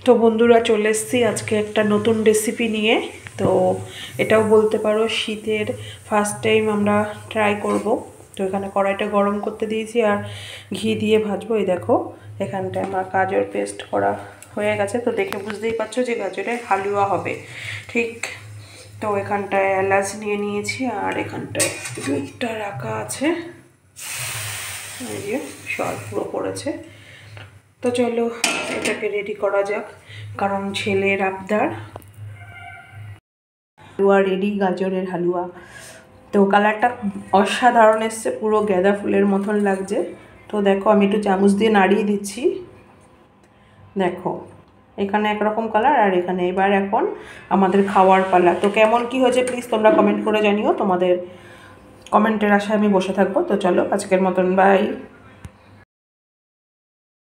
তো বন্ধুরা চলে এসেছি আজকে একটা নতুন রেসিপি নিয়ে। তো এটাও বলতে পারো শীতের ফার্স্ট টাইম আমরা ট্রাই করব। তো এখানে কড়াইটা গরম করতে দিয়েছি আর ঘি দিয়ে ভাজবো। এই দেখো এখানটায় আমার গাজর পেস্ট করা হয়ে গেছে, তো দেখে বুঝতেই পারছো যে গাজরের হালুয়া হবে ঠিক। তো এখানটায় এলাচ নিয়ে নিয়েছি আর এখানটায় দুধটা রাখা আছে, এই যে সর পুরো পড়েছে। তো চলো এটাকে রেডি করা যাক, কারণ ছেলের আবদার। হালুয়া রেডি, গাজরের হালুয়া। তো কালারটা অসাধারণ এসছে, পুরো গাঁদা ফুলের মতন লাগছে। তো দেখো আমি একটু চামচ দিয়ে নাড়িয়ে দিচ্ছি, দেখো এখানে একরকম কালার আর এখানে। এবার এখন আমাদের খাওয়ার পালা। তো কেমন কি হয়েছে প্লিজ তোমরা কমেন্ট করে জানিও, তোমাদের কমেন্টের আশায় আমি বসে থাকবো। তো চলো আজকের মতন বাই।